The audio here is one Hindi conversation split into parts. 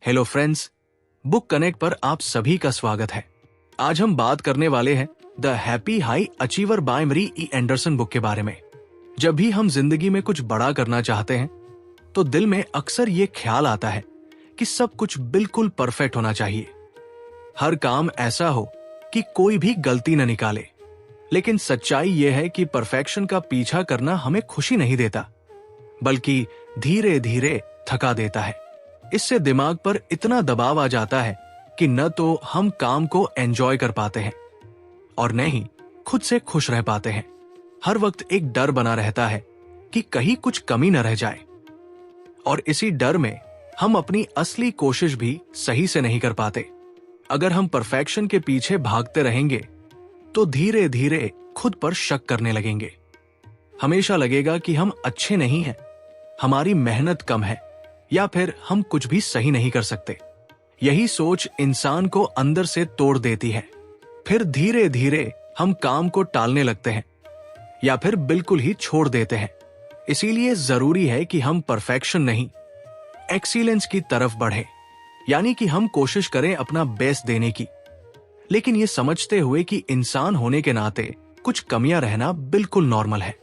हेलो फ्रेंड्स, बुक कनेक्ट पर आप सभी का स्वागत है। आज हम बात करने वाले हैं the happy high achiever by Mary E Anderson book के बारे में। जब भी हम जिंदगी में कुछ बड़ा करना चाहते हैं तो दिल में अक्सर ये ख्याल आता है कि सब कुछ बिल्कुल परफेक्ट होना चाहिए। हर काम ऐसा हो कि कोई भी गलती न निकाले। लेकिन सच्चाई यह है कि परफेक्शन का पीछा करना हमें खुशी नहीं देता, बल्कि धीरे धीरे थका देता है। इससे दिमाग पर इतना दबाव आ जाता है कि न तो हम काम को एंजॉय कर पाते हैं और न ही खुद से खुश रह पाते हैं। हर वक्त एक डर बना रहता है कि कहीं कुछ कमी न रह जाए, और इसी डर में हम अपनी असली कोशिश भी सही से नहीं कर पाते। अगर हम परफेक्शन के पीछे भागते रहेंगे तो धीरे धीरे खुद पर शक करने लगेंगे। हमेशा लगेगा कि हम अच्छे नहीं हैं, हमारी मेहनत कम है, या फिर हम कुछ भी सही नहीं कर सकते। यही सोच इंसान को अंदर से तोड़ देती है। फिर धीरे धीरे हम काम को टालने लगते हैं या फिर बिल्कुल ही छोड़ देते हैं। इसीलिए जरूरी है कि हम परफेक्शन नहीं, एक्सीलेंस की तरफ बढ़े, यानी कि हम कोशिश करें अपना बेस्ट देने की, लेकिन ये समझते हुए कि इंसान होने के नाते कुछ कमियां रहना बिल्कुल नॉर्मल है।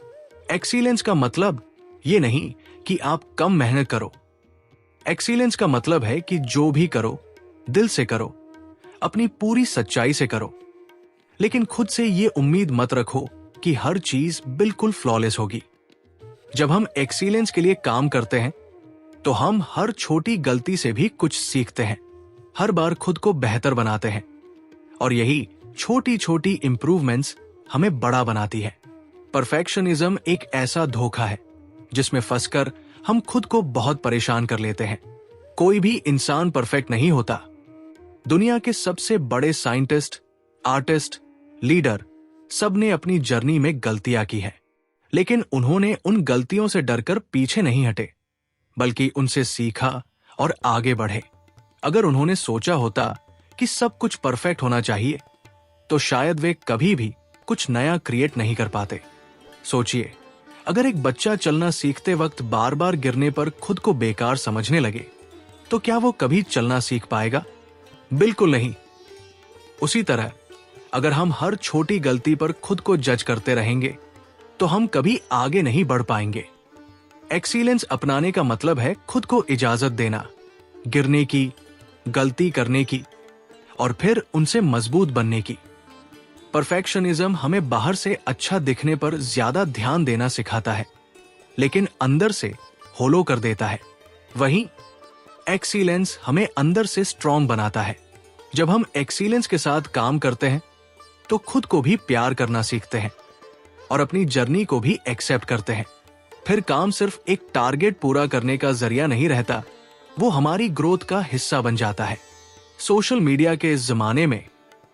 एक्सीलेंस का मतलब ये नहीं कि आप कम मेहनत करो। एक्सीलेंस का मतलब है कि जो भी करो दिल से करो, अपनी पूरी सच्चाई से करो। लेकिन खुद से ये उम्मीद मत रखो कि हर चीज बिल्कुल फ्लॉलेस होगी। जब हम एक्सीलेंस के लिए काम करते हैं तो हम हर छोटी गलती से भी कुछ सीखते हैं, हर बार खुद को बेहतर बनाते हैं, और यही छोटी छोटी इंप्रूवमेंट्स हमें बड़ा बनाती है। परफेक्शनिज्म एक ऐसा धोखा है जिसमें फंसकर हम खुद को बहुत परेशान कर लेते हैं। कोई भी इंसान परफेक्ट नहीं होता। दुनिया के सबसे बड़े साइंटिस्ट, आर्टिस्ट, लीडर, सब ने अपनी जर्नी में गलतियां की है, लेकिन उन्होंने उन गलतियों से डरकर पीछे नहीं हटे, बल्कि उनसे सीखा और आगे बढ़े। अगर उन्होंने सोचा होता कि सब कुछ परफेक्ट होना चाहिए तो शायद वे कभी भी कुछ नया क्रिएट नहीं कर पाते। सोचिए, अगर एक बच्चा चलना सीखते वक्त बार बार गिरने पर खुद को बेकार समझने लगे तो क्या वो कभी चलना सीख पाएगा? बिल्कुल नहीं। उसी तरह अगर हम हर छोटी गलती पर खुद को जज करते रहेंगे तो हम कभी आगे नहीं बढ़ पाएंगे। एक्सीलेंस अपनाने का मतलब है खुद को इजाजत देना, गिरने की, गलती करने की, और फिर उनसे मजबूत बनने की। परफेक्शनिज्म हमें बाहर से अच्छा दिखने पर ज्यादा ध्यान देना सिखाता है, लेकिन अंदर से होलो कर देता है। वहीं एक्सीलेंस हमें अंदर से स्ट्रॉन्ग बनाता है। जब हम एक्सीलेंस के साथ काम करते हैं तो खुद को भी प्यार करना सीखते हैं और अपनी जर्नी को भी एक्सेप्ट करते हैं। फिर काम सिर्फ एक टारगेट पूरा करने का जरिया नहीं रहता, वो हमारी ग्रोथ का हिस्सा बन जाता है। सोशल मीडिया के इस जमाने में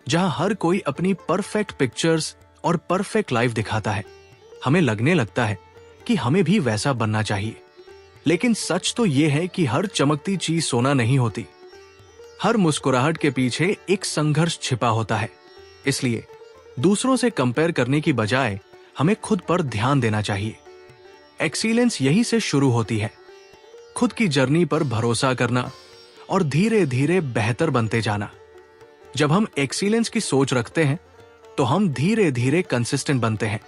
जहां हर कोई अपनी परफेक्ट पिक्चर्स और परफेक्ट लाइफ दिखाता है, हमें लगने लगता है कि हमें भी वैसा बनना चाहिए। लेकिन सच तो यह है कि हर चमकती चीज सोना नहीं होती। हर मुस्कुराहट के पीछे एक संघर्ष छिपा होता है। इसलिए दूसरों से कंपेयर करने की बजाय हमें खुद पर ध्यान देना चाहिए। एक्सीलेंस यहीं से शुरू होती है, खुद की जर्नी पर भरोसा करना और धीरे धीरे बेहतर बनते जाना। जब हम एक्सीलेंस की सोच रखते हैं तो हम धीरे धीरे कंसिस्टेंट बनते हैं।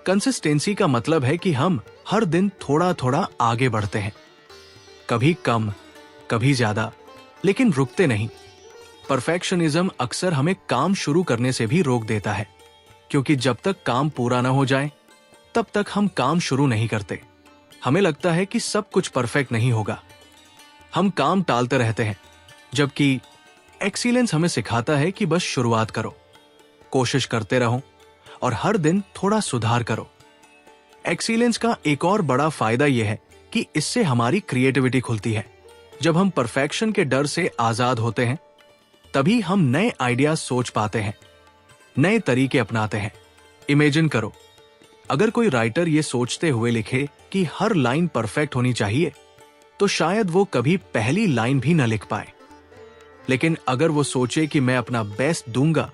कंसिस्टेंसी का मतलब है कि हम हर दिन थोड़ा थोड़ा आगे बढ़ते हैं, कभी कम, कभी ज्यादा, लेकिन रुकते नहीं। परफेक्शनिज्म अक्सर हमें काम शुरू करने से भी रोक देता है, क्योंकि जब तक काम पूरा ना हो जाए तब तक हम काम शुरू नहीं करते। हमें लगता है कि सब कुछ परफेक्ट नहीं होगा, हम काम टालते रहते हैं, जबकि एक्सीलेंस हमें सिखाता है कि बस शुरुआत करो, कोशिश करते रहो और हर दिन थोड़ा सुधार करो। एक्सीलेंस का एक और बड़ा फायदा यह है कि इससे हमारी क्रिएटिविटी खुलती है। जब हम परफेक्शन के डर से आजाद होते हैं तभी हम नए आइडियाज सोच पाते हैं, नए तरीके अपनाते हैं। इमेजिन करो, अगर कोई राइटर ये सोचते हुए लिखे कि हर लाइन परफेक्ट होनी चाहिए तो शायद वो कभी पहली लाइन भी न लिख पाए। लेकिन अगर वो सोचे कि मैं अपना बेस्ट दूंगा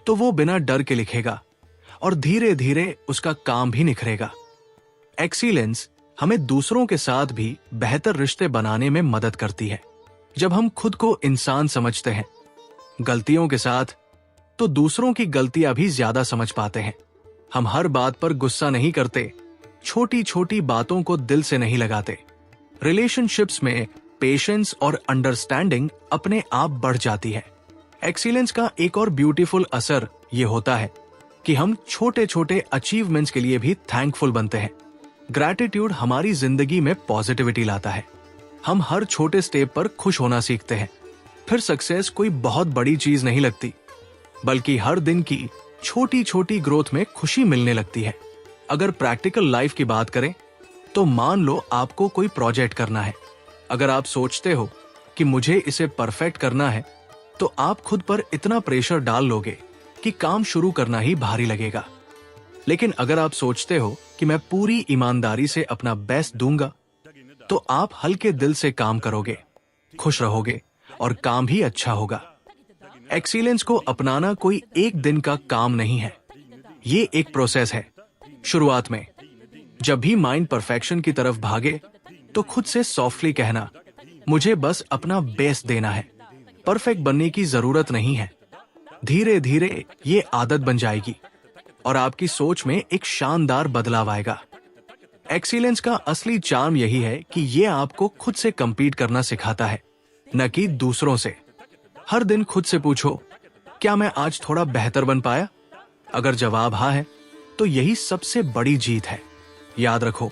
तो वो बिना डर के लिखेगा और धीरे धीरे उसका काम भी निखरेगा। एक्सीलेंस हमें दूसरों के साथ भी बेहतर रिश्ते बनाने में मदद करती है। जब हम खुद को इंसान समझते हैं, गलतियों के साथ, तो दूसरों की गलतियां भी ज्यादा समझ पाते हैं। हम हर बात पर गुस्सा नहीं करते, छोटी छोटी बातों को दिल से नहीं लगाते। रिलेशनशिप्स में पेशेंस और अंडरस्टैंडिंग अपने आप बढ़ जाती है। एक्सीलेंस का एक और ब्यूटीफुल असर ये होता है कि हम छोटे छोटे अचीवमेंट्स के लिए भी थैंकफुल बनते हैं। ग्रैटिट्यूड हमारी जिंदगी में पॉजिटिविटी लाता है। हम हर छोटे स्टेप पर खुश होना सीखते हैं। फिर सक्सेस कोई बहुत बड़ी चीज नहीं लगती, बल्कि हर दिन की छोटी छोटी ग्रोथ में खुशी मिलने लगती है। अगर प्रैक्टिकल लाइफ की बात करें तो मान लो आपको कोई प्रोजेक्ट करना है। अगर आप सोचते हो कि मुझे इसे परफेक्ट करना है, तो आप खुद पर इतना प्रेशर डाल लोगे कि काम शुरू करना ही भारी लगेगा। लेकिन अगर आप सोचते हो कि मैं पूरी ईमानदारी से अपना बेस्ट दूंगा, तो आप हल्के दिल से काम करोगे, खुश रहोगे और काम भी अच्छा होगा। एक्सीलेंस को अपनाना कोई एक दिन का काम नहीं है, ये एक प्रोसेस है। शुरुआत में जब भी माइंड परफेक्शन की तरफ भागे, तो खुद से सॉफ्टली कहना, मुझे बस अपना बेस्ट देना है, परफेक्ट बनने की जरूरत नहीं है। धीरे धीरे ये आदत बन जाएगी और आपकी सोच में एक शानदार बदलाव आएगा। एक्सीलेंस का असली चार्म यही है कि ये आपको खुद से compete करना सिखाता है, न कि दूसरों से। हर दिन खुद से पूछो, क्या मैं आज थोड़ा बेहतर बन पाया? अगर जवाब हाँ है, तो यही सबसे बड़ी जीत है। याद रखो,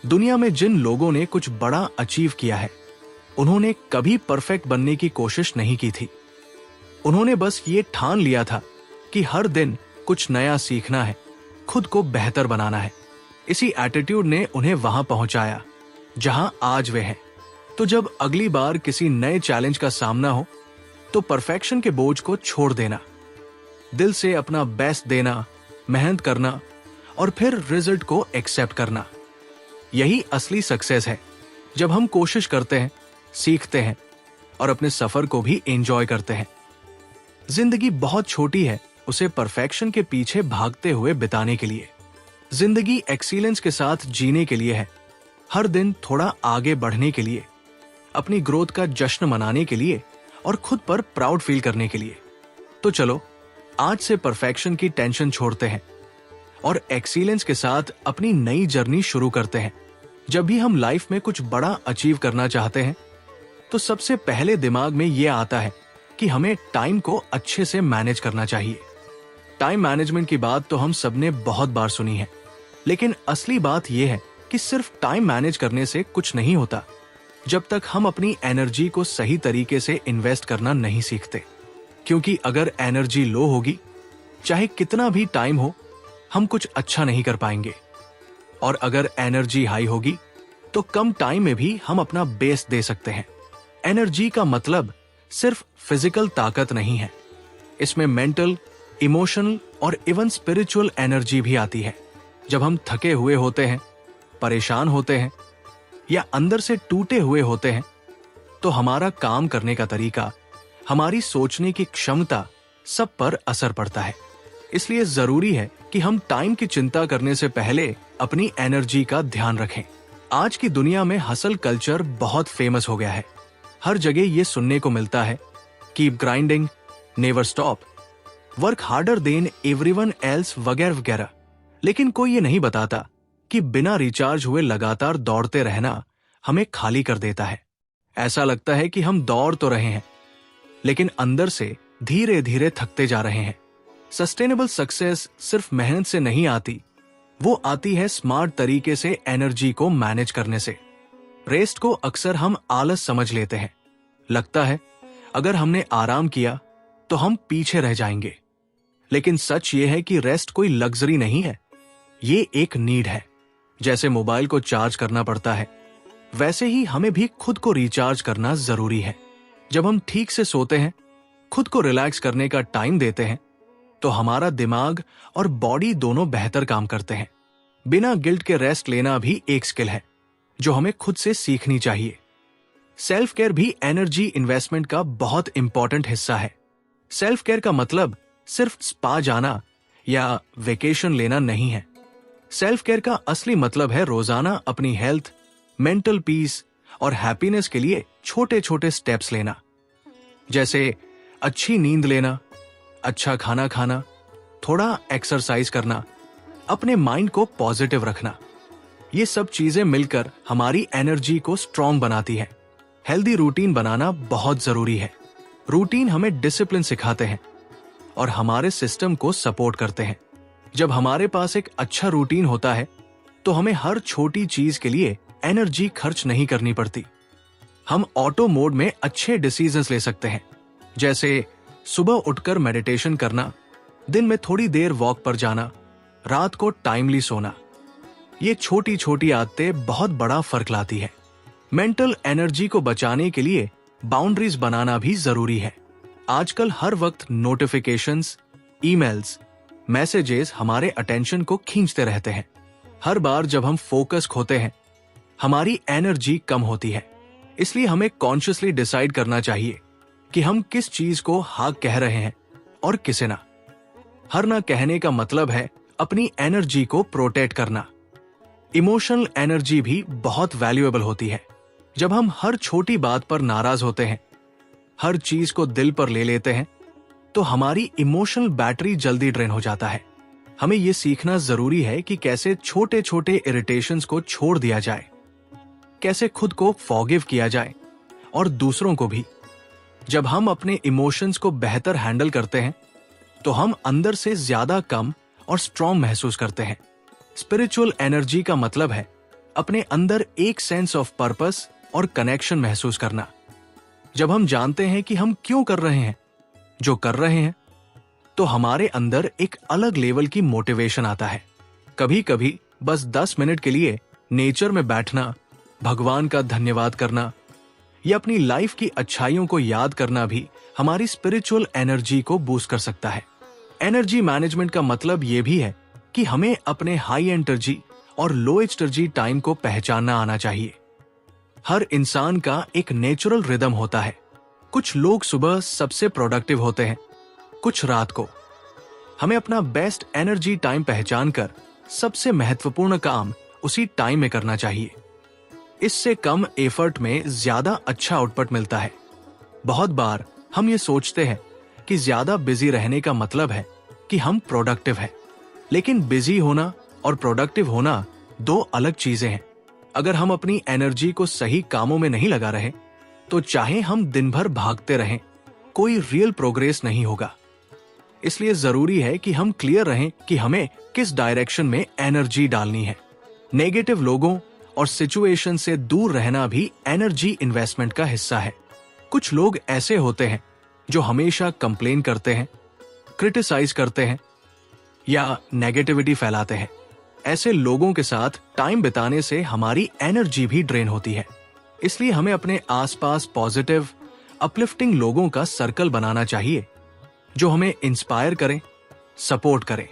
दुनिया में जिन लोगों ने कुछ बड़ा अचीव किया है, उन्होंने कभी परफेक्ट बनने की कोशिश नहीं की थी। उन्होंने बस ये ठान लिया था कि हर दिन कुछ नया सीखना है, खुद को बेहतर बनाना है। इसी एटीट्यूड ने उन्हें वहां पहुंचाया जहां आज वे हैं। तो जब अगली बार किसी नए चैलेंज का सामना हो, तो परफेक्शन के बोझ को छोड़ देना, दिल से अपना बेस्ट देना, मेहनत करना और फिर रिजल्ट को एक्सेप्ट करना। यही असली सक्सेस है। जब हम कोशिश करते हैं, सीखते हैं और अपने सफर को भी एंजॉय करते हैं। जिंदगी बहुत छोटी है उसे परफेक्शन के पीछे भागते हुए बिताने के लिए। जिंदगी एक्सीलेंस के साथ जीने के लिए है, हर दिन थोड़ा आगे बढ़ने के लिए, अपनी ग्रोथ का जश्न मनाने के लिए और खुद पर प्राउड फील करने के लिए। तो चलो आज से परफेक्शन की टेंशन छोड़ते हैं और एक्सीलेंस के साथ अपनी नई जर्नी शुरू करते हैं। जब भी हम लाइफ में कुछ बड़ा अचीव करना चाहते हैं, तो सबसे पहले दिमाग में यह आता है कि हमें टाइम को अच्छे से मैनेज करना चाहिए। टाइम मैनेजमेंट की बात तो हम सबने बहुत बार सुनी है, लेकिन असली बात यह है कि सिर्फ टाइम मैनेज करने से कुछ नहीं होता जब तक हम अपनी एनर्जी को सही तरीके से इन्वेस्ट करना नहीं सीखते। क्योंकि अगर एनर्जी लो होगी, चाहे कितना भी टाइम हो, हम कुछ अच्छा नहीं कर पाएंगे। और अगर एनर्जी हाई होगी, तो कम टाइम में भी हम अपना बेस्ट दे सकते हैं। एनर्जी का मतलब सिर्फ फिजिकल ताकत नहीं है, इसमें मेंटल, इमोशनल और इवन स्पिरिचुअल एनर्जी भी आती है। जब हम थके हुए होते हैं, परेशान होते हैं या अंदर से टूटे हुए होते हैं, तो हमारा काम करने का तरीका, हमारी सोचने की क्षमता सब पर असर पड़ता है। इसलिए जरूरी है कि हम टाइम की चिंता करने से पहले अपनी एनर्जी का ध्यान रखें। आज की दुनिया में हसल कल्चर बहुत फेमस हो गया है। हर जगह ये सुनने को मिलता है, keep grinding, never stop, work harder than everyone else वगैरह वगैरह। लेकिन कोई ये नहीं बताता कि बिना रिचार्ज हुए लगातार दौड़ते रहना हमें खाली कर देता है। ऐसा लगता है कि हम दौड़ तो रहे हैं, लेकिन अंदर से धीरे धीरे थकते जा रहे हैं। सस्टेनेबल सक्सेस सिर्फ मेहनत से नहीं आती, वो आती है स्मार्ट तरीके से एनर्जी को मैनेज करने से। रेस्ट को अक्सर हम आलस समझ लेते हैं। लगता है अगर हमने आराम किया तो हम पीछे रह जाएंगे। लेकिन सच ये है कि रेस्ट कोई लग्जरी नहीं है, ये एक नीड है। जैसे मोबाइल को चार्ज करना पड़ता है, वैसे ही हमें भी खुद को रिचार्ज करना जरूरी है। जब हम ठीक से सोते हैं, खुद को रिलैक्स करने का टाइम देते हैं, तो हमारा दिमाग और बॉडी दोनों बेहतर काम करते हैं। बिना गिल्ट के रेस्ट लेना भी एक स्किल है जो हमें खुद से सीखनी चाहिए। सेल्फ केयर भी एनर्जी इन्वेस्टमेंट का बहुत इंपॉर्टेंट हिस्सा है। सेल्फ केयर का मतलब सिर्फ स्पा जाना या वेकेशन लेना नहीं है। सेल्फ केयर का असली मतलब है रोजाना अपनी हेल्थ, मेंटल पीस और हैप्पीनेस के लिए छोटे छोटे स्टेप्स लेना, जैसे अच्छी नींद लेना, अच्छा खाना खाना, थोड़ा एक्सरसाइज करना, अपने माइंड को पॉजिटिव रखना। ये सब चीजें मिलकर हमारी एनर्जी को स्ट्रॉन्ग बनाती है। हेल्दी रूटीन बनाना बहुत जरूरी है। रूटीन हमें डिसिप्लिन सिखाते हैं और हमारे सिस्टम को सपोर्ट करते हैं। जब हमारे पास एक अच्छा रूटीन होता है तो हमें हर छोटी चीज के लिए एनर्जी खर्च नहीं करनी पड़ती। हम ऑटो मोड में अच्छे डिसीजंस ले सकते हैं, जैसे सुबह उठकर मेडिटेशन करना, दिन में थोड़ी देर वॉक पर जाना, रात को टाइमली सोना। ये छोटी छोटी आदतें बहुत बड़ा फर्क लाती है। मेंटल एनर्जी को बचाने के लिए बाउंड्रीज बनाना भी जरूरी है। आजकल हर वक्त नोटिफिकेशंस, ईमेल्स, मैसेजेस हमारे अटेंशन को खींचते रहते हैं। हर बार जब हम फोकस खोते हैं, हमारी एनर्जी कम होती है। इसलिए हमें कॉन्शियसली डिसाइड करना चाहिए कि हम किस चीज को हाँ कह रहे हैं और किसे ना। हर ना कहने का मतलब है अपनी एनर्जी को प्रोटेक्ट करना। इमोशनल एनर्जी भी बहुत वैल्यूएबल होती है। जब हम हर छोटी बात पर नाराज होते हैं, हर चीज को दिल पर ले लेते हैं, तो हमारी इमोशनल बैटरी जल्दी ड्रेन हो जाता है। हमें यह सीखना जरूरी है कि कैसे छोटे छोटे इरिटेशंस को छोड़ दिया जाए, कैसे खुद को फॉरगिव किया जाए और दूसरों को भी। जब हम अपने इमोशंस को बेहतर हैंडल करते हैं तो हम अंदर से ज्यादा कम और स्ट्रॉन्ग महसूस करते हैं। स्पिरिचुअल एनर्जी का मतलब है अपने अंदर एक सेंस ऑफ पर्पस और कनेक्शन महसूस करना। जब हम जानते हैं कि हम क्यों कर रहे हैं जो कर रहे हैं, तो हमारे अंदर एक अलग लेवल की मोटिवेशन आता है। कभी कभी बस 10 मिनट के लिए नेचर में बैठना, भगवान का धन्यवाद करना या अपनी लाइफ की अच्छाइयों को याद करना भी हमारी स्पिरिचुअल एनर्जी को बूस्ट कर सकता है। एनर्जी मैनेजमेंट का मतलब यह भी है कि हमें अपने हाई एनर्जी और लो एनर्जी टाइम को पहचानना आना चाहिए। हर इंसान का एक नेचुरल रिदम होता है। कुछ लोग सुबह सबसे प्रोडक्टिव होते हैं, कुछ रात को। हमें अपना बेस्ट एनर्जी टाइम पहचानकर सबसे महत्वपूर्ण काम उसी टाइम में करना चाहिए। इससे कम एफर्ट में ज्यादा अच्छा आउटपुट मिलता है। बहुत बार हम ये सोचते हैं कि ज्यादा बिजी रहने का मतलब है कि हम प्रोडक्टिव हैं, लेकिन बिजी होना और प्रोडक्टिव होना दो अलग चीजें हैं। अगर हम अपनी एनर्जी को सही कामों में नहीं लगा रहे, तो चाहे हम दिन भर भागते रहें, कोई रियल प्रोग्रेस नहीं होगा। इसलिए जरूरी है कि हम क्लियर रहें कि हमें किस डायरेक्शन में एनर्जी डालनी है। नेगेटिव लोगों और सिचुएशन से दूर रहना भी एनर्जी इन्वेस्टमेंट का हिस्सा है। कुछ लोग ऐसे होते हैं जो हमेशा कंप्लेन करते हैं, क्रिटिसाइज करते हैं या नेगेटिविटी फैलाते हैं। ऐसे लोगों के साथ टाइम बिताने से हमारी एनर्जी भी ड्रेन होती है। इसलिए हमें अपने आसपास पॉजिटिव, अपलिफ्टिंग लोगों का सर्कल बनाना चाहिए जो हमें इंस्पायर करें, सपोर्ट करें।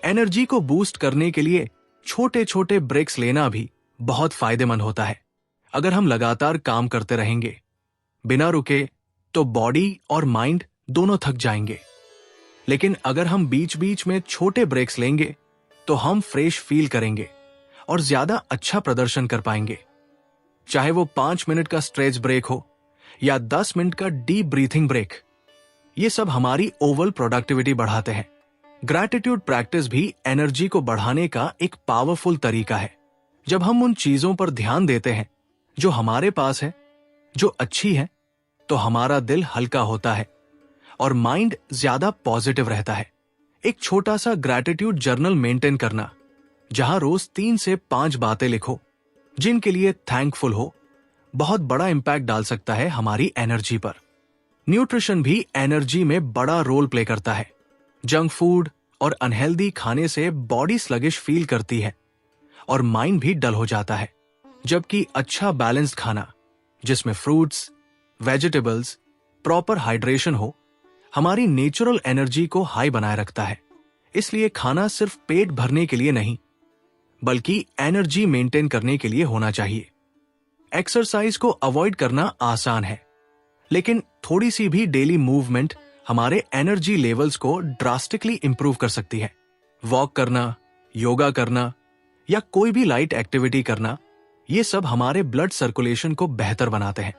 एनर्जी को बूस्ट करने के लिए छोटे छोटे ब्रेक्स लेना भी बहुत फायदेमंद होता है। अगर हम लगातार काम करते रहेंगे बिना रुके, तो बॉडी और माइंड दोनों थक जाएंगे। लेकिन अगर हम बीच बीच में छोटे ब्रेक्स लेंगे तो हम फ्रेश फील करेंगे और ज्यादा अच्छा प्रदर्शन कर पाएंगे। चाहे वो 5 मिनट का स्ट्रेच ब्रेक हो या 10 मिनट का डीप ब्रीथिंग ब्रेक, ये सब हमारी ओवरऑल प्रोडक्टिविटी बढ़ाते हैं। ग्रैटिट्यूड प्रैक्टिस भी एनर्जी को बढ़ाने का एक पावरफुल तरीका है। जब हम उन चीजों पर ध्यान देते हैं जो हमारे पास है, जो अच्छी है, तो हमारा दिल हल्का होता है और माइंड ज्यादा पॉजिटिव रहता है। एक छोटा सा ग्रैटिट्यूड जर्नल मेंटेन करना, जहां रोज 3 से 5 बातें लिखो जिनके लिए थैंकफुल हो, बहुत बड़ा इंपैक्ट डाल सकता है हमारी एनर्जी पर। न्यूट्रिशन भी एनर्जी में बड़ा रोल प्ले करता है। जंक फूड और अनहेल्दी खाने से बॉडी स्लगिश फील करती है और माइंड भी डल हो जाता है, जबकि अच्छा बैलेंस्ड खाना जिसमें फ्रूट्स, वेजिटेबल्स, प्रॉपर हाइड्रेशन हो, हमारी नेचुरल एनर्जी को हाई बनाए रखता है। इसलिए खाना सिर्फ पेट भरने के लिए नहीं, बल्कि एनर्जी मेंटेन करने के लिए होना चाहिए। एक्सरसाइज को अवॉइड करना आसान है, लेकिन थोड़ी सी भी डेली मूवमेंट हमारे एनर्जी लेवल्स को ड्रास्टिकली इंप्रूव कर सकती है। वॉक करना, योगा करना या कोई भी लाइट एक्टिविटी करना, ये सब हमारे ब्लड सर्कुलेशन को बेहतर बनाते हैं,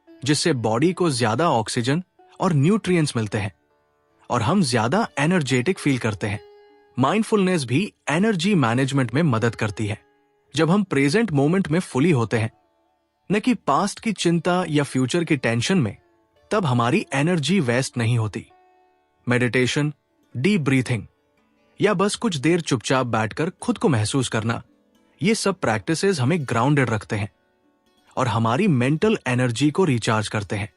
जिससे बॉडी को ज्यादा ऑक्सीजन और न्यूट्रिएंट्स मिलते हैं और हम ज्यादा एनर्जेटिक फील करते हैं। माइंडफुलनेस भी एनर्जी मैनेजमेंट में मदद करती है। जब हम प्रेजेंट मोमेंट में फुली होते हैं, न कि पास्ट की चिंता या फ्यूचर की टेंशन में, तब हमारी एनर्जी वेस्ट नहीं होती। मेडिटेशन, डीप ब्रीथिंग या बस कुछ देर चुपचाप बैठकर खुद को महसूस करना, ये सब प्रैक्टिसेस हमें ग्राउंडेड रखते हैं और हमारी मेंटल एनर्जी को रिचार्ज करते हैं।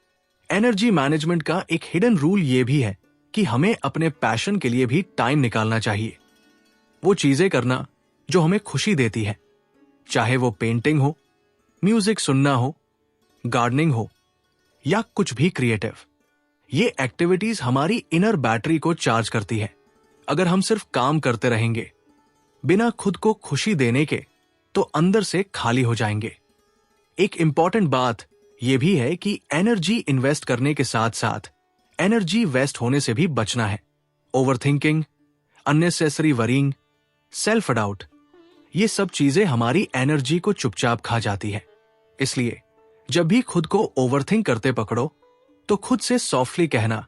एनर्जी मैनेजमेंट का एक हिडन रूल ये भी है कि हमें अपने पैशन के लिए भी टाइम निकालना चाहिए। वो चीजें करना जो हमें खुशी देती है, चाहे वो पेंटिंग हो, म्यूजिक सुनना हो, गार्डनिंग हो या कुछ भी क्रिएटिव। ये एक्टिविटीज हमारी इनर बैटरी को चार्ज करती है। अगर हम सिर्फ काम करते रहेंगे बिना खुद को खुशी देने के, तो अंदर से खाली हो जाएंगे। एक इंपॉर्टेंट बात यह भी है कि एनर्जी इन्वेस्ट करने के साथ साथ एनर्जी वेस्ट होने से भी बचना है। Overthinking, unnecessary worrying, self doubt, ये सब चीजें हमारी एनर्जी को चुपचाप खा जाती है। इसलिए जब भी खुद को ओवरथिंक करते पकड़ो, तो खुद से सॉफ्टली कहना,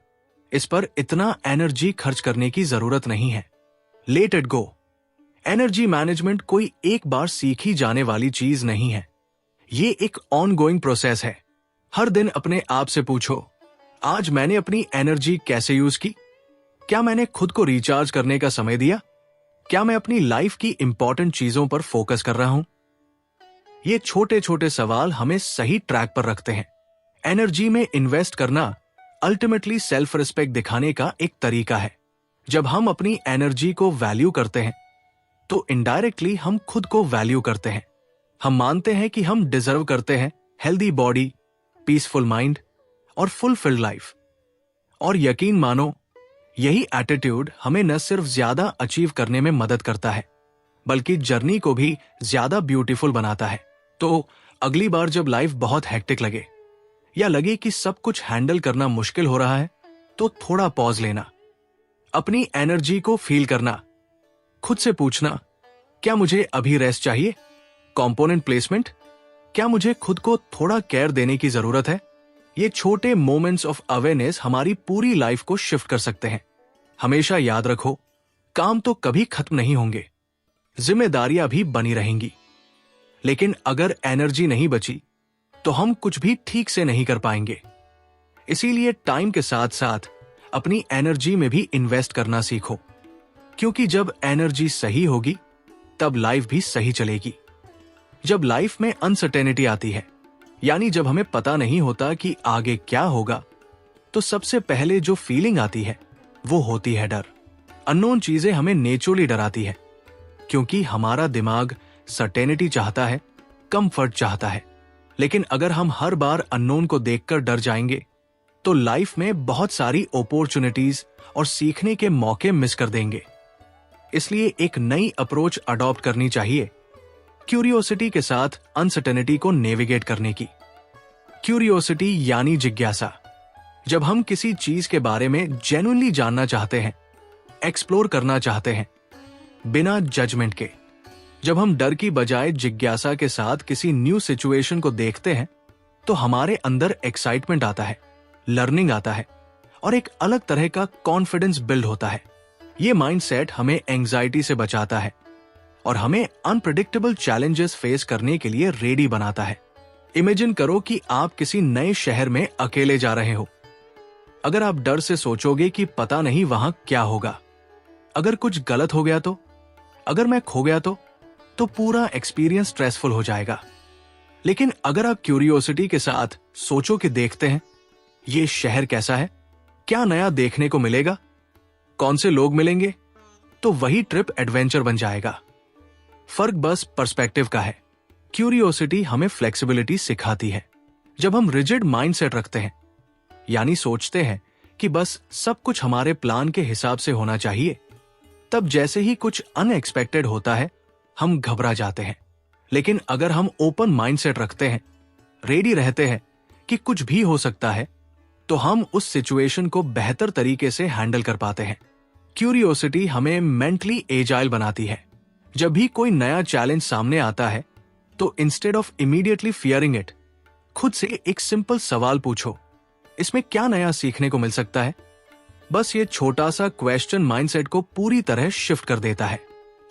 इस पर इतना एनर्जी खर्च करने की जरूरत नहीं है, let it go. Energy management कोई एक बार सीखी जाने वाली चीज नहीं है, ये एक ऑनगोइंग प्रोसेस है। हर दिन अपने आप से पूछो, आज मैंने अपनी एनर्जी कैसे यूज की? क्या मैंने खुद को रिचार्ज करने का समय दिया? क्या मैं अपनी लाइफ की इंपॉर्टेंट चीजों पर फोकस कर रहा हूं? ये छोटे छोटे सवाल हमें सही ट्रैक पर रखते हैं। एनर्जी में इन्वेस्ट करना अल्टीमेटली सेल्फ रिस्पेक्ट दिखाने का एक तरीका है। जब हम अपनी एनर्जी को वैल्यू करते हैं, तो इनडायरेक्टली हम खुद को वैल्यू करते हैं। हम मानते हैं कि हम डिजर्व करते हैं हेल्दी बॉडी, पीसफुल माइंड और फुलफिल्ड लाइफ। और यकीन मानो, यही एटीट्यूड हमें न सिर्फ ज्यादा अचीव करने में मदद करता है, बल्कि जर्नी को भी ज्यादा ब्यूटीफुल बनाता है। तो अगली बार जब लाइफ बहुत हेक्टिक लगे या लगे कि सब कुछ हैंडल करना मुश्किल हो रहा है, तो थोड़ा पॉज लेना, अपनी एनर्जी को फील करना, खुद से पूछना, क्या मुझे अभी रेस्ट चाहिए? कंपोनेंट प्लेसमेंट, क्या मुझे खुद को थोड़ा केयर देने की जरूरत है? ये छोटे मोमेंट्स ऑफ अवेयरनेस हमारी पूरी लाइफ को शिफ्ट कर सकते हैं। हमेशा याद रखो, काम तो कभी खत्म नहीं होंगे, जिम्मेदारियां भी बनी रहेंगी, लेकिन अगर एनर्जी नहीं बची तो हम कुछ भी ठीक से नहीं कर पाएंगे। इसीलिए टाइम के साथ साथ अपनी एनर्जी में भी इन्वेस्ट करना सीखो, क्योंकि जब एनर्जी सही होगी तब लाइफ भी सही चलेगी। जब लाइफ में अनसर्टेनिटी आती है, यानी जब हमें पता नहीं होता कि आगे क्या होगा, तो सबसे पहले जो फीलिंग आती है वो होती है डर। अननोन चीजें हमें नेचुरली डराती है, क्योंकि हमारा दिमाग सर्टेनिटी चाहता है, कंफर्ट चाहता है। लेकिन अगर हम हर बार अननोन को देखकर डर जाएंगे, तो लाइफ में बहुत सारी अपॉर्चुनिटीज और सीखने के मौके मिस कर देंगे। इसलिए एक नई अप्रोच अडॉप्ट करनी चाहिए, क्यूरियोसिटी के साथ अनसर्टेनिटी को नेविगेट करने की। क्यूरियोसिटी यानी जिज्ञासा। जब हम किसी चीज के बारे में जेन्युइनली जानना चाहते हैं, एक्सप्लोर करना चाहते हैं, बिना जजमेंट के, जब हम डर की बजाय जिज्ञासा के साथ किसी न्यू सिचुएशन को देखते हैं, तो हमारे अंदर एक्साइटमेंट आता है, लर्निंग आता है और एक अलग तरह का कॉन्फिडेंस बिल्ड होता है। ये माइंडसेट हमें एंजाइटी से बचाता है और हमें अनप्रेडिक्टेबल चैलेंजेस फेस करने के लिए रेडी बनाता है। इमेजिन करो कि आप किसी नए शहर में अकेले जा रहे हो। अगर आप डर से सोचोगे कि पता नहीं वहां क्या होगा, अगर कुछ गलत हो गया तो, अगर मैं खो गया तो पूरा एक्सपीरियंस स्ट्रेसफुल हो जाएगा। लेकिन अगर आप क्यूरियोसिटी के साथ सोचो कि देखते हैं ये शहर कैसा है, क्या नया देखने को मिलेगा, कौन से लोग मिलेंगे, तो वही ट्रिप एडवेंचर बन जाएगा। फर्क बस पर्सपेक्टिव का है। क्यूरियोसिटी हमें फ्लेक्सिबिलिटी सिखाती है। जब हम रिजिड माइंडसेट रखते हैं, यानी सोचते हैं कि बस सब कुछ हमारे प्लान के हिसाब से होना चाहिए, तब जैसे ही कुछ अनएक्सपेक्टेड होता है, हम घबरा जाते हैं। लेकिन अगर हम ओपन माइंडसेट रखते हैं, रेडी रहते हैं कि कुछ भी हो सकता है, तो हम उस सिचुएशन को बेहतर तरीके से हैंडल कर पाते हैं। क्यूरियोसिटी हमें मेंटली एजाइल बनाती है। जब भी कोई नया चैलेंज सामने आता है, तो instead of immediately fearing it, खुद से एक सिंपल सवाल पूछो, इसमें क्या नया सीखने को मिल सकता है? बस ये छोटा सा क्वेश्चन माइंडसेट को पूरी तरह शिफ्ट कर देता है।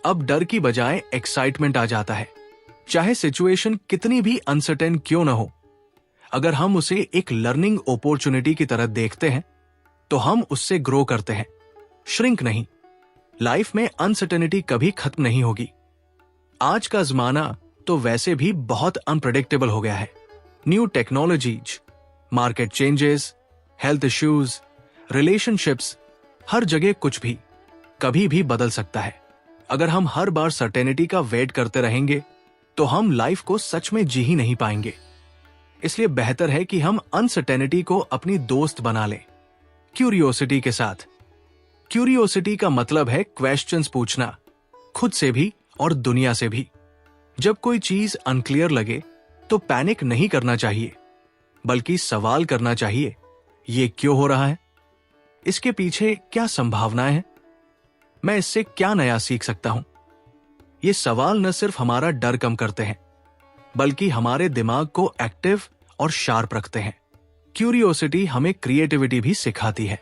अब डर की बजाय एक्साइटमेंट आ जाता है। चाहे सिचुएशन कितनी भी अनसर्टेन क्यों ना हो, अगर हम उसे एक लर्निंग अपॉर्चुनिटी की तरह देखते हैं तो हम उससे ग्रो करते हैं, श्रिंक नहीं। लाइफ में अनसर्टेनिटी कभी खत्म नहीं होगी। आज का जमाना तो वैसे भी बहुत अनप्रेडिक्टेबल हो गया है। New technologies, market changes, health issues, relationships, हर जगह कुछ भी कभी भी बदल सकता है। अगर हम हर बार सर्टेनिटी का वेट करते रहेंगे तो हम लाइफ को सच में जी ही नहीं पाएंगे। इसलिए बेहतर है कि हम अनसर्टेनिटी को अपनी दोस्त बना लें, क्यूरियोसिटी के साथ। क्यूरियोसिटी का मतलब है क्वेश्चंस पूछना, खुद से भी और दुनिया से भी। जब कोई चीज अनक्लियर लगे तो पैनिक नहीं करना चाहिए, बल्कि सवाल करना चाहिए, ये क्यों हो रहा है? इसके पीछे क्या संभावनाएं हैं? मैं इससे क्या नया सीख सकता हूं? ये सवाल न सिर्फ हमारा डर कम करते हैं, बल्कि हमारे दिमाग को एक्टिव और शार्प रखते हैं। क्यूरियोसिटी हमें क्रिएटिविटी भी सिखाती है।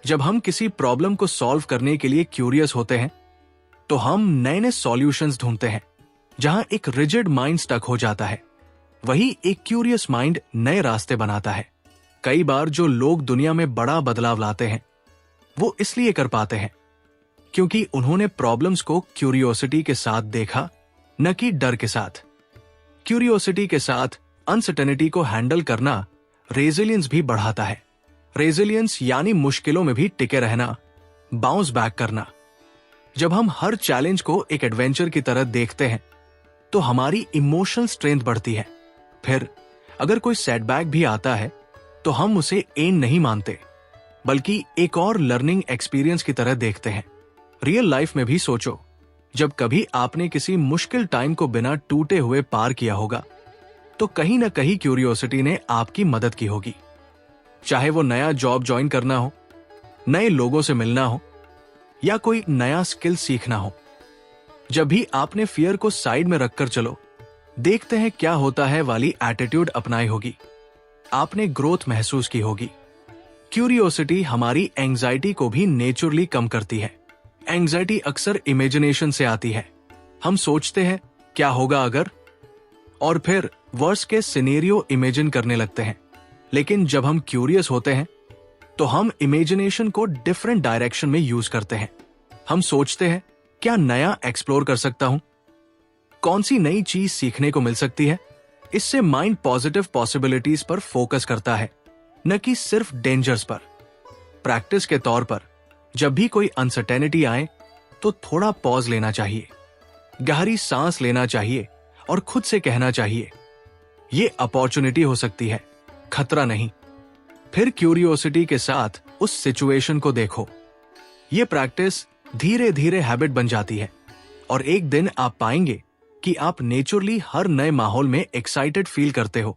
जब हम किसी प्रॉब्लम को सॉल्व करने के लिए क्यूरियस होते हैं तो हम नए नए सॉल्यूशंस ढूंढते हैं। जहां एक रिजिड माइंड स्टक हो जाता है, वही एक क्यूरियस माइंड नए रास्ते बनाता है। कई बार जो लोग दुनिया में बड़ा बदलाव लाते हैं वो इसलिए कर पाते हैं क्योंकि उन्होंने प्रॉब्लम्स को क्यूरियोसिटी के साथ देखा, न कि डर के साथ। क्यूरियोसिटी के साथ अनसर्टेनिटी को हैंडल करना रेजिलियंस भी बढ़ाता है। रेजिलियंस यानी मुश्किलों में भी टिके रहना, बाउंस बैक करना। जब हम हर चैलेंज को एक एडवेंचर की तरह देखते हैं तो हमारी इमोशनल स्ट्रेंथ बढ़ती है। फिर अगर कोई सेटबैक भी आता है तो हम उसे एंड नहीं मानते, बल्कि एक और लर्निंग एक्सपीरियंस की तरह देखते हैं। रियल लाइफ में भी सोचो, जब कभी आपने किसी मुश्किल टाइम को बिना टूटे हुए पार किया होगा तो कहीं ना कहीं क्यूरियोसिटी ने आपकी मदद की होगी। चाहे वो नया जॉब ज्वाइन करना हो, नए लोगों से मिलना हो, या कोई नया स्किल सीखना हो। जब भी आपने फियर को साइड में रखकर चलो देखते हैं क्या होता है वाली एटीट्यूड अपनाई होगी, आपने ग्रोथ महसूस की होगी। क्यूरियोसिटी हमारी एंजाइटी को भी नेचुरली कम करती है। एंजाइटी अक्सर इमेजिनेशन से आती है। हम सोचते हैं क्या होगा अगर, और फिर वर्स्ट के सिनेरियो इमेजिन करने लगते हैं। लेकिन जब हम क्यूरियस होते हैं तो हम इमेजिनेशन को डिफरेंट डायरेक्शन में यूज करते हैं। हम सोचते हैं क्या नया एक्सप्लोर कर सकता हूं, कौन सी नई चीज सीखने को मिल सकती है। इससे माइंड पॉजिटिव पॉसिबिलिटीज पर फोकस करता है, न कि सिर्फ डेंजर्स पर। प्रैक्टिस के तौर पर जब भी कोई अनसर्टेनिटी आए तो थोड़ा पॉज लेना चाहिए, गहरी सांस लेना चाहिए और खुद से कहना चाहिए, ये अपॉर्चुनिटी हो सकती है, खतरा नहीं। फिर क्यूरियोसिटी के साथ उस सिचुएशन को देखो। ये प्रैक्टिस धीरे धीरे हैबिट बन जाती है और एक दिन आप पाएंगे कि आप नेचुरली हर नए माहौल में एक्साइटेड फील करते हो,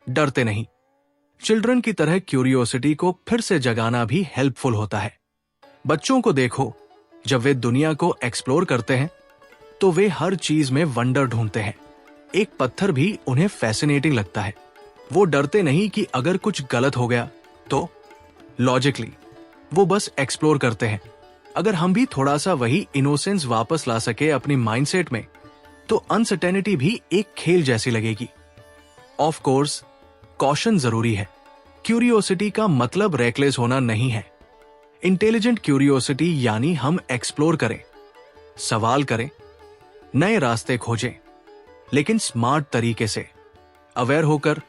डरते नहीं। चिल्ड्रन की तरह क्यूरियोसिटी को फिर से जगाना भी हेल्पफुल होता है। बच्चों को देखो, जब वे दुनिया को एक्सप्लोर करते हैं तो वे हर चीज में वंडर ढूंढते हैं। एक पत्थर भी उन्हें फैसिनेटिंग लगता है। वो डरते नहीं कि अगर कुछ गलत हो गया तो। लॉजिकली वो बस एक्सप्लोर करते हैं। अगर हम भी थोड़ा सा वही इनोसेंस वापस ला सके अपनी माइंडसेट में तो अनसर्टेनिटी भी एक खेल जैसी लगेगी। ऑफ कोर्स कॉशन जरूरी है। क्यूरियोसिटी का मतलब रेकलेस होना नहीं है। इंटेलिजेंट क्यूरियोसिटी यानी हम एक्सप्लोर करें, सवाल करें, नए रास्ते खोजें, लेकिन स्मार्ट तरीके से, अवेयर होकर,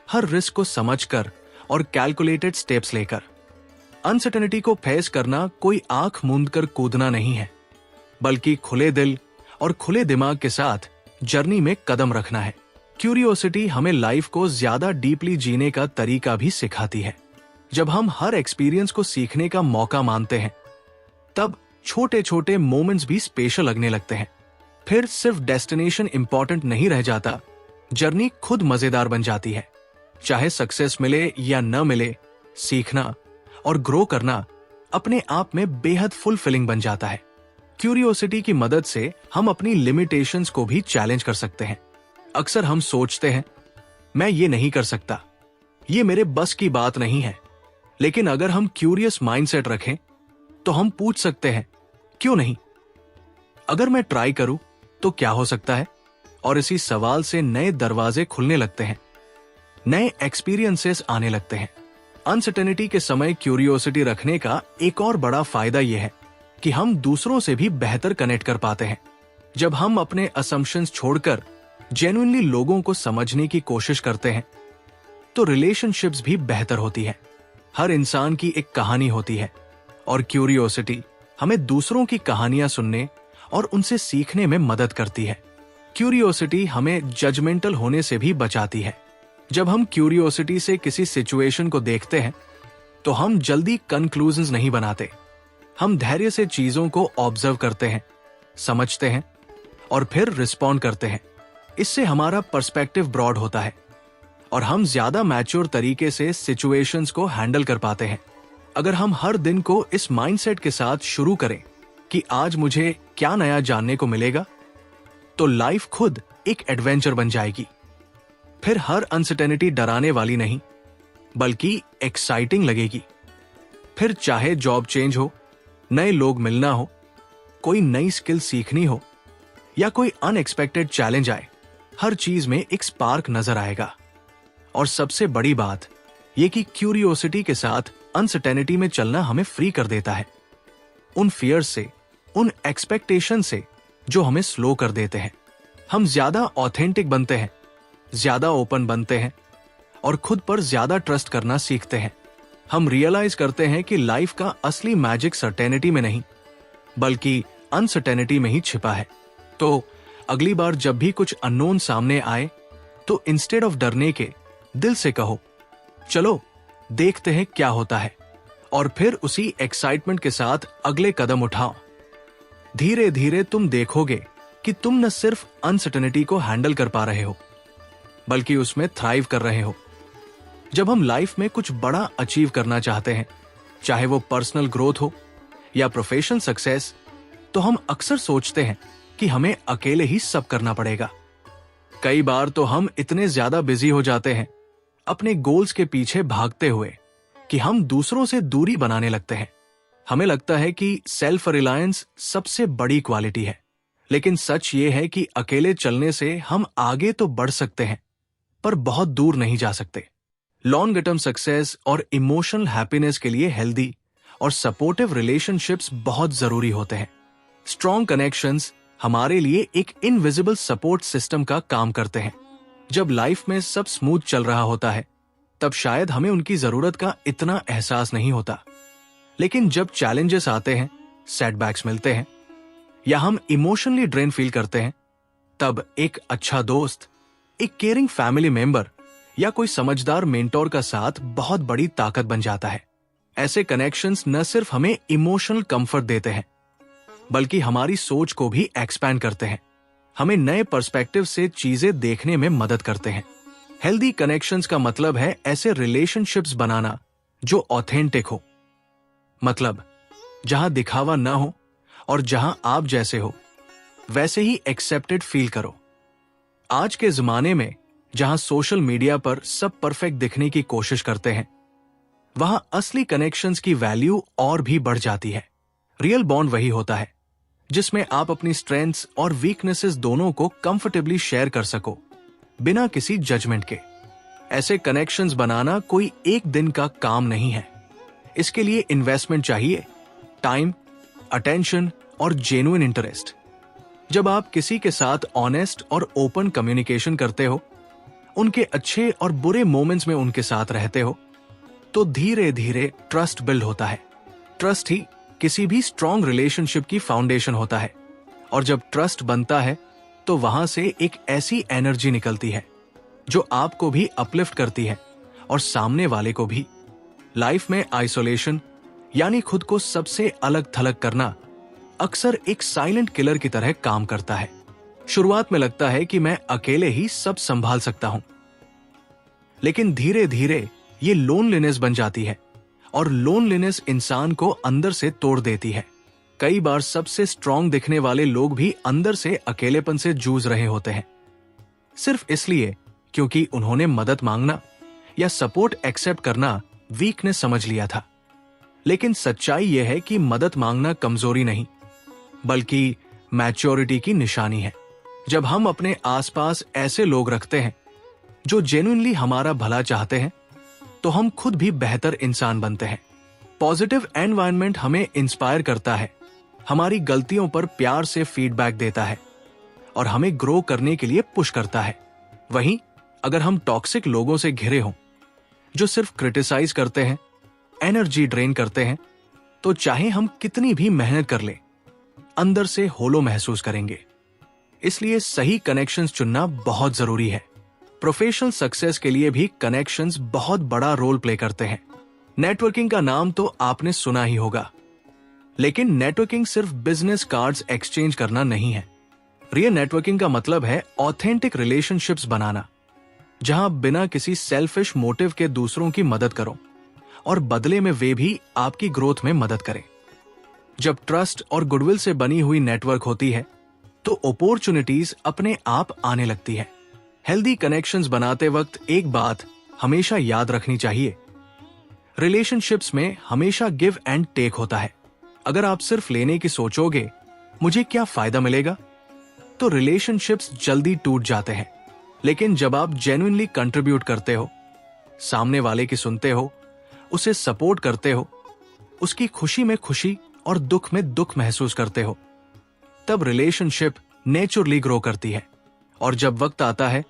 हर रिस्क को समझकर और कैलकुलेटेड स्टेप्स लेकर। अनसर्टेनिटी को फेस करना कोई आंख मूंद कर कूदना नहीं है, बल्कि खुले दिल और खुले दिमाग के साथ जर्नी में कदम रखना है। क्यूरियोसिटी हमें लाइफ को ज्यादा डीपली जीने का तरीका भी सिखाती है। जब हम हर एक्सपीरियंस को सीखने का मौका मानते हैं तब छोटे छोटे मोमेंट्स भी स्पेशल लगने लगते हैं। फिर सिर्फ डेस्टिनेशन इंपॉर्टेंट नहीं रह जाता, जर्नी खुद मजेदार बन जाती है। चाहे सक्सेस मिले या न मिले, सीखना और ग्रो करना अपने आप में बेहद फुलफिलिंग बन जाता है। क्यूरियोसिटी की मदद से हम अपनी लिमिटेशंस को भी चैलेंज कर सकते हैं। अक्सर हम सोचते हैं, मैं ये नहीं कर सकता, ये मेरे बस की बात नहीं है। लेकिन अगर हम क्यूरियस माइंडसेट रखें तो हम पूछ सकते हैं, क्यों नहीं? अगर मैं ट्राई करूं तो क्या हो सकता है? और इसी सवाल से नए दरवाजे खुलने लगते हैं, नए एक्सपीरियंसेस आने लगते हैं। अनसर्टेनिटी के समय क्यूरियोसिटी रखने का एक और बड़ा फायदा यह है कि हम दूसरों से भी बेहतर कनेक्ट कर पाते हैं। जब हम अपने असम्पशंस छोड़कर जेन्युइनली लोगों को समझने की कोशिश करते हैं तो रिलेशनशिप्स भी बेहतर होती है। हर इंसान की एक कहानी होती है और क्यूरियोसिटी हमें दूसरों की कहानियां सुनने और उनसे सीखने में मदद करती है। क्यूरियोसिटी हमें जजमेंटल होने से भी बचाती है। जब हम क्यूरियोसिटी से किसी सिचुएशन को देखते हैं तो हम जल्दी कंक्लूजन्स नहीं बनाते। हम धैर्य से चीजों को ऑब्जर्व करते हैं, समझते हैं और फिर रिस्पॉन्ड करते हैं। इससे हमारा पर्सपेक्टिव ब्रॉड होता है और हम ज्यादा मैच्योर तरीके से सिचुएशंस को हैंडल कर पाते हैं। अगर हम हर दिन को इस माइंडसेट के साथ शुरू करें कि आज मुझे क्या नया जानने को मिलेगा, तो लाइफ खुद एक एडवेंचर बन जाएगी। फिर हर अनसर्टेनिटी डराने वाली नहीं बल्कि एक्साइटिंग लगेगी। फिर चाहे जॉब चेंज हो, नए लोग मिलना हो, कोई नई स्किल सीखनी हो या कोई अनएक्सपेक्टेड चैलेंज आए, हर चीज में एक स्पार्क नजर आएगा। और सबसे बड़ी बात यह कि क्यूरियोसिटी के साथ अनसर्टेनिटी में चलना हमें फ्री कर देता है उन फियर से, उन एक्सपेक्टेशन से जो हमें स्लो कर देते हैं। हम ज्यादा ऑथेंटिक बनते हैं, ज्यादा ओपन बनते हैं और खुद पर ज्यादा ट्रस्ट करना सीखते हैं। हम रियलाइज करते हैं कि लाइफ का असली मैजिक सर्टेनिटी में नहीं बल्कि अनसर्टेनिटी में ही छिपा है। तो अगली बार जब भी कुछ अननोन सामने आए तो इंस्टेड ऑफ डरने के दिल से कहो, चलो देखते हैं क्या होता है, और फिर उसी एक्साइटमेंट के साथ अगले कदम उठाओ। धीरे धीरे तुम देखोगे कि तुम न सिर्फ अनसर्टेनिटी को हैंडल कर पा रहे हो बल्कि उसमें थ्राइव कर रहे हो। जब हम लाइफ में कुछ बड़ा अचीव करना चाहते हैं, चाहे वो पर्सनल ग्रोथ हो या प्रोफेशनल सक्सेस, तो हम अक्सर सोचते हैं कि हमें अकेले ही सब करना पड़ेगा। कई बार तो हम इतने ज्यादा बिजी हो जाते हैं अपने गोल्स के पीछे भागते हुए कि हम दूसरों से दूरी बनाने लगते हैं। हमें लगता है कि सेल्फ रिलायंस सबसे बड़ी क्वालिटी है, लेकिन सच ये है कि अकेले चलने से हम आगे तो बढ़ सकते हैं पर बहुत दूर नहीं जा सकते। लॉन्ग टर्म सक्सेस और इमोशनल हैप्पीनेस के लिए हेल्दी और सपोर्टिव रिलेशनशिप्स बहुत जरूरी होते हैं। स्ट्रॉन्ग कनेक्शंस हमारे लिए एक इनविजिबल सपोर्ट सिस्टम का काम करते हैं। जब लाइफ में सब स्मूथ चल रहा होता है तब शायद हमें उनकी जरूरत का इतना एहसास नहीं होता, लेकिन जब चैलेंजेस आते हैं, सेटबैक्स मिलते हैं या हम इमोशनली ड्रेन फील करते हैं, तब एक अच्छा दोस्त, एक केयरिंग फैमिली मेंबर या कोई समझदार मेंटोर का साथ बहुत बड़ी ताकत बन जाता है। ऐसे कनेक्शंस न सिर्फ हमें इमोशनल कंफर्ट देते हैं बल्कि हमारी सोच को भी एक्सपैंड करते हैं, हमें नए पर्सपेक्टिव से चीजें देखने में मदद करते हैं। हेल्दी कनेक्शंस का मतलब है ऐसे रिलेशनशिप्स बनाना जो ऑथेंटिक हो, मतलब जहां दिखावा ना हो और जहां आप जैसे हो वैसे ही एक्सेप्टेड फील करो। आज के जमाने में जहां सोशल मीडिया पर सब परफेक्ट दिखने की कोशिश करते हैं, वहां असली कनेक्शंस की वैल्यू और भी बढ़ जाती है। रियल बॉन्ड वही होता है जिसमें आप अपनी स्ट्रेंथ्स और वीकनेसेस दोनों को कंफर्टेबली शेयर कर सको बिना किसी जजमेंट के। ऐसे कनेक्शंस बनाना कोई एक दिन का काम नहीं है। इसके लिए इन्वेस्टमेंट चाहिए, टाइम, अटेंशन और जेन्युइन इंटरेस्ट। जब आप किसी के साथ ऑनेस्ट और ओपन कम्युनिकेशन करते हो, उनके अच्छे और बुरे मोमेंट्स में उनके साथ रहते हो, तो धीरे धीरे ट्रस्ट बिल्ड होता है। ट्रस्ट ही किसी भी स्ट्रॉन्ग रिलेशनशिप की फाउंडेशन होता है, और जब ट्रस्ट बनता है तो वहां से एक ऐसी एनर्जी निकलती है जो आपको भी अपलिफ्ट करती है और सामने वाले को भी। लाइफ में आइसोलेशन यानी खुद को सबसे अलग थलग करना अक्सर एक साइलेंट किलर की तरह काम करता है। शुरुआत में लगता है कि मैं अकेले ही सब संभाल सकता हूं, लेकिन धीरे धीरे ये लोनलीनेस बन जाती है और लोनलीनेस इंसान को अंदर से तोड़ देती है। कई बार सबसे स्ट्रांग दिखने वाले लोग भी अंदर से अकेलेपन से जूझ रहे होते हैं। सिर्फ इसलिए क्योंकि उन्होंने मदद मांगना या सपोर्ट एक्सेप्ट करना वीकनेस समझ लिया था। लेकिन सच्चाई यह है कि मदद मांगना कमजोरी नहीं, बल्कि मैच्योरिटी की निशानी है। जब हम अपने आसपास ऐसे लोग रखते हैं जो जेन्युइनली हमारा भला चाहते हैं, तो हम खुद भी बेहतर इंसान बनते हैं। पॉजिटिव एनवायरनमेंट हमें इंस्पायर करता है, हमारी गलतियों पर प्यार से फीडबैक देता है और हमें ग्रो करने के लिए पुश करता है। वहीं अगर हम टॉक्सिक लोगों से घिरे हों जो सिर्फ क्रिटिसाइज करते हैं, एनर्जी ड्रेन करते हैं, तो चाहे हम कितनी भी मेहनत कर लें, अंदर से होलो महसूस करेंगे। इसलिए सही कनेक्शंस चुनना बहुत जरूरी है। प्रोफेशनल सक्सेस के लिए भी कनेक्शंस बहुत बड़ा रोल प्ले करते हैं। नेटवर्किंग का नाम तो आपने सुना ही होगा, लेकिन नेटवर्किंग सिर्फ बिजनेस कार्ड्स एक्सचेंज करना नहीं है। रियल नेटवर्किंग का मतलब है ऑथेंटिक रिलेशनशिप्स बनाना, जहां बिना किसी सेल्फिश मोटिव के दूसरों की मदद करो और बदले में वे भी आपकी ग्रोथ में मदद करें। जब ट्रस्ट और गुडविल से बनी हुई नेटवर्क होती है, तो अपॉर्चुनिटीज अपने आप आने लगती है। हेल्दी कनेक्शंस बनाते वक्त एक बात हमेशा याद रखनी चाहिए, रिलेशनशिप्स में हमेशा गिव एंड टेक होता है। अगर आप सिर्फ लेने की सोचोगे, मुझे क्या फायदा मिलेगा, तो रिलेशनशिप्स जल्दी टूट जाते हैं। लेकिन जब आप जेन्युइनली कंट्रीब्यूट करते हो, सामने वाले की सुनते हो, उसे सपोर्ट करते हो, उसकी खुशी में खुशी और दुख में दुख महसूस करते हो, तब रिलेशनशिप नेचुरली ग्रो करती है। और जब वक्त आता है,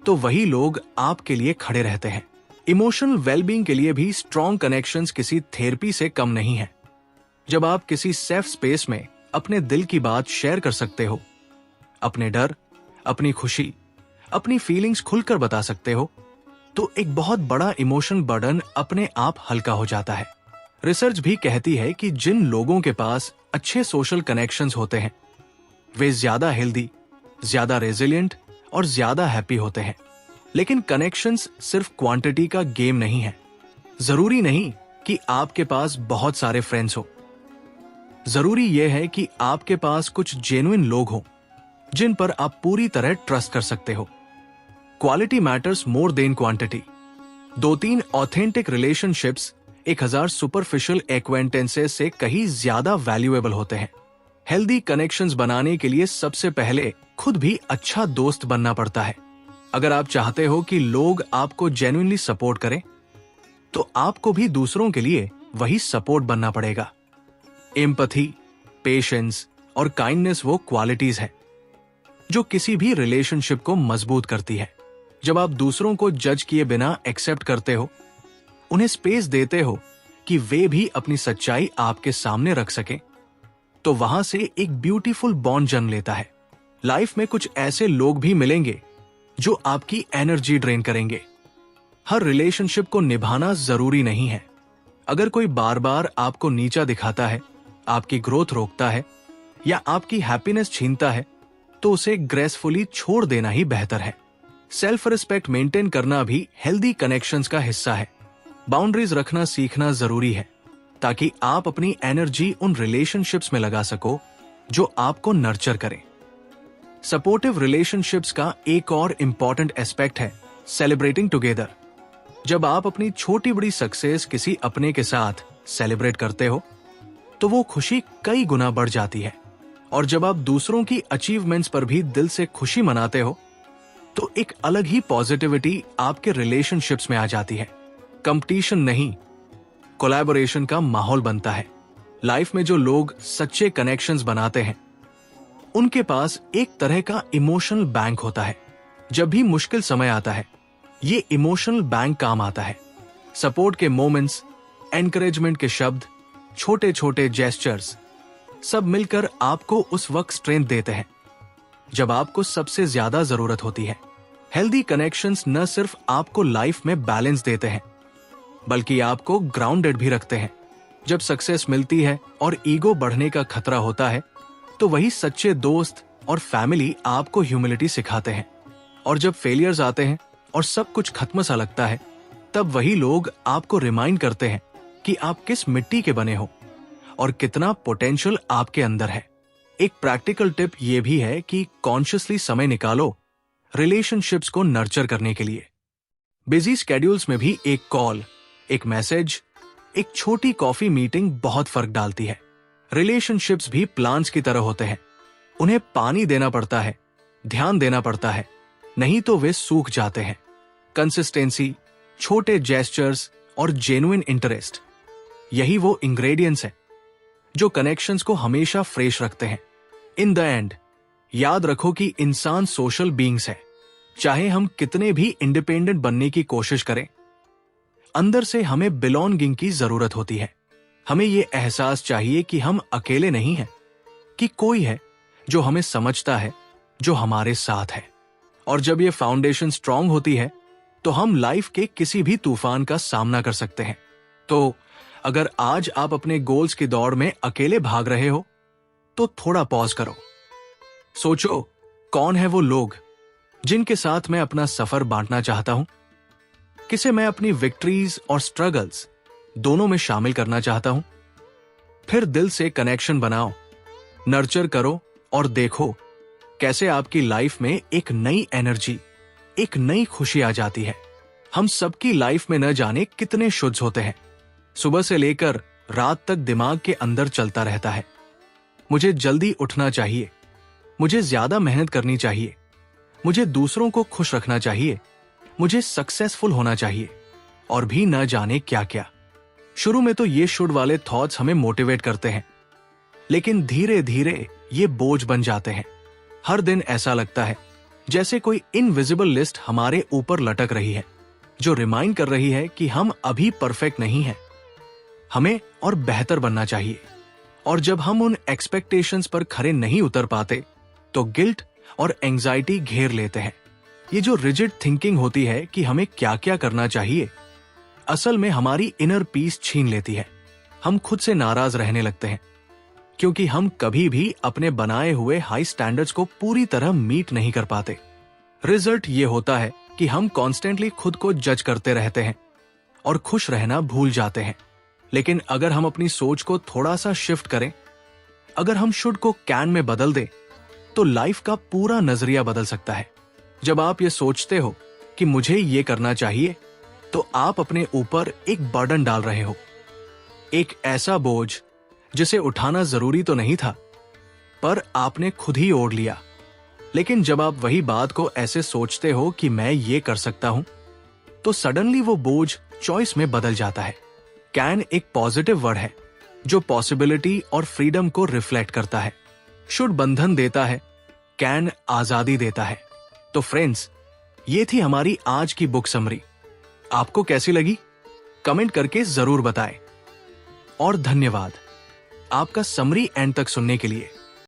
तो वही लोग आपके लिए खड़े रहते हैं। इमोशनल वेलबींग के लिए भी स्ट्रॉन्ग कनेक्शंस किसी थेरेपी से कम नहीं है। जब आप किसी सेफ स्पेस में अपने दिल की बात शेयर कर सकते हो, अपने डर, अपनी खुशी, अपनी फीलिंग्स खुलकर बता सकते हो, तो एक बहुत बड़ा इमोशनल बर्डन अपने आप हल्का हो जाता है। रिसर्च भी कहती है कि जिन लोगों के पास अच्छे सोशल कनेक्शंस होते हैं, वे ज्यादा हेल्दी, ज्यादा रेजिलिएंट और ज्यादा हैप्पी होते हैं। लेकिन कनेक्शंस सिर्फ क्वांटिटी का गेम नहीं है। जरूरी नहीं कि आपके पास बहुत सारे फ्रेंड्स हो, जरूरी यह है कि आपके पास कुछ जेन्युइन लोग हो जिन पर आप पूरी तरह ट्रस्ट कर सकते हो। Quality matters more than quantity. 2-3 authentic relationships 1000 superficial acquaintances से कहीं ज्यादा वैल्यूएबल होते हैं। हेल्दी कनेक्शंस बनाने के लिए सबसे पहले खुद भी अच्छा दोस्त बनना पड़ता है। अगर आप चाहते हो कि लोग आपको जेन्युइनली सपोर्ट करें, तो आपको भी दूसरों के लिए वही सपोर्ट बनना पड़ेगा। एम्पैथी, पेशेंस और काइंडनेस वो क्वालिटीज हैं जो किसी भी रिलेशनशिप को मजबूत करती है। जब आप दूसरों को जज किए बिना एक्सेप्ट करते हो, उन्हें स्पेस देते हो कि वे भी अपनी सच्चाई आपके सामने रख सकें, तो वहां से एक ब्यूटीफुल बॉन्ड जन्म लेता है। लाइफ में कुछ ऐसे लोग भी मिलेंगे जो आपकी एनर्जी ड्रेन करेंगे। हर रिलेशनशिप को निभाना जरूरी नहीं है। अगर कोई बार बार आपको नीचा दिखाता है, आपकी ग्रोथ रोकता है या आपकी हैप्पीनेस छीनता है, तो उसे ग्रेसफुली छोड़ देना ही बेहतर है। सेल्फ रिस्पेक्ट मेंटेन करना भी हेल्दी कनेक्शंस का हिस्सा है। बाउंड्रीज रखना सीखना जरूरी है, ताकि आप अपनी एनर्जी उन रिलेशनशिप्स में लगा सको जो आपको नर्चर करें। सपोर्टिव रिलेशनशिप्स का एक और इंपॉर्टेंट एस्पेक्ट है सेलिब्रेटिंग टुगेदर। जब आप अपनी छोटी बड़ी सक्सेस किसी अपने के साथ सेलिब्रेट करते हो, तो वो खुशी कई गुना बढ़ जाती है। और जब आप दूसरों की अचीवमेंट्स पर भी दिल से खुशी मनाते हो, तो एक अलग ही पॉजिटिविटी आपके रिलेशनशिप्स में आ जाती है। कंपटीशन नहीं, कोलैबोरेशन का माहौल बनता है। लाइफ में जो लोग सच्चे कनेक्शंस बनाते हैं, उनके पास एक तरह का इमोशनल बैंक होता है। जब भी मुश्किल समय आता है, ये इमोशनल बैंक काम आता है। सपोर्ट के मोमेंट्स, एनकरेजमेंट के शब्द, छोटे छोटे जेस्चर्स, सब मिलकर आपको उस वक्त स्ट्रेंथ देते हैं जब आपको सबसे ज्यादा जरूरत होती है। हेल्दी कनेक्शंस न सिर्फ आपको लाइफ में बैलेंस देते हैं, बल्कि आपको ग्राउंडेड भी रखते हैं। जब सक्सेस मिलती है और ईगो बढ़ने का खतरा होता है, तो वही सच्चे दोस्त और फैमिली आपको ह्यूमिलिटी सिखाते हैं। और जब फेलियर्स आते हैं और सब कुछ खत्म सा लगता है, तब वही लोग आपको रिमाइंड करते हैं कि आप किस मिट्टी के बने हो और कितना पोटेंशियल आपके अंदर है। एक प्रैक्टिकल टिप ये भी है कि कॉन्शियसली समय निकालो रिलेशनशिप्स को नर्चर करने के लिए। बिजी स्केड्यूल्स में भी एक कॉल, एक मैसेज, एक छोटी कॉफी मीटिंग बहुत फर्क डालती है। रिलेशनशिप्स भी प्लांट्स की तरह होते हैं। उन्हें पानी देना पड़ता है, ध्यान देना पड़ता है, नहीं तो वे सूख जाते हैं। कंसिस्टेंसी, छोटे जेस्चर्स और जेन्युइन इंटरेस्ट, यही वो इंग्रेडिएंट्स हैं जो कनेक्शंस को हमेशा फ्रेश रखते हैं। इन द एंड याद रखो कि इंसान सोशल बीइंग्स है। चाहे हम कितने भी इंडिपेंडेंट बनने की कोशिश करें, अंदर से हमें बिलोंगिंग की जरूरत होती है। हमें यह एहसास चाहिए कि हम अकेले नहीं हैं, कि कोई है जो हमें समझता है, जो हमारे साथ है। और जब यह फाउंडेशन स्ट्रांग होती है तो हम लाइफ के किसी भी तूफान का सामना कर सकते हैं। तो अगर आज आप अपने गोल्स की दौड़ में अकेले भाग रहे हो तो थोड़ा पॉज करो। सोचो, कौन है वो लोग जिनके साथ मैं अपना सफर बांटना चाहता हूं, किसे मैं अपनी विक्ट्रीज और स्ट्रगल्स दोनों में शामिल करना चाहता हूं। फिर दिल से कनेक्शन बनाओ, नर्चर करो और देखो कैसे आपकी लाइफ में एक नई एनर्जी, एक नई खुशी आ जाती है। हम सबकी लाइफ में न जाने कितने शुद्ध होते हैं। सुबह से लेकर रात तक दिमाग के अंदर चलता रहता है, मुझे जल्दी उठना चाहिए, मुझे ज्यादा मेहनत करनी चाहिए, मुझे दूसरों को खुश रखना चाहिए, मुझे सक्सेसफुल होना चाहिए, और भी न जाने क्या क्या। शुरू में तो ये शुड वाले थॉट्स हमें मोटिवेट करते हैं, लेकिन धीरे धीरे ये बोझ बन जाते हैं। हर दिन ऐसा लगता है जैसे कोई इनविजिबल लिस्ट हमारे ऊपर लटक रही है, जो रिमाइंड कर रही है कि हम अभी परफेक्ट नहीं हैं, हमें और बेहतर बनना चाहिए। और जब हम उन एक्सपेक्टेशंस पर खरे नहीं उतर पाते तो गिल्ट और एंजाइटी घेर लेते हैं। ये जो रिजिड थिंकिंग होती है कि हमें क्या क्या करना चाहिए, असल में हमारी इनर पीस छीन लेती है। हम खुद से नाराज रहने लगते हैं क्योंकि हम कभी भी अपने बनाए हुए हाई स्टैंडर्ड्स को पूरी तरह मीट नहीं कर पाते। रिजल्ट ये होता है कि हम कॉन्स्टेंटली खुद को जज करते रहते हैं और खुश रहना भूल जाते हैं। लेकिन अगर हम अपनी सोच को थोड़ा सा शिफ्ट करें, अगर हम शुड को कैन में बदल दें, तो लाइफ का पूरा नजरिया बदल सकता है। जब आप ये सोचते हो कि मुझे ये करना चाहिए, तो आप अपने ऊपर एक बर्डन डाल रहे हो, एक ऐसा बोझ जिसे उठाना जरूरी तो नहीं था, पर आपने खुद ही ओढ़ लिया। लेकिन जब आप वही बात को ऐसे सोचते हो कि मैं ये कर सकता हूं, तो सडनली वो बोझ चॉइस में बदल जाता है। कैन एक पॉजिटिव वर्ड है जो पॉसिबिलिटी और फ्रीडम को रिफ्लेक्ट करता है। शुड बंधन देता है, कैन आजादी देता है। तो फ्रेंड्स, ये थी हमारी आज की बुक समरी। आपको कैसी लगी कमेंट करके जरूर बताएं। और धन्यवाद आपका समरी एंड तक सुनने के लिए।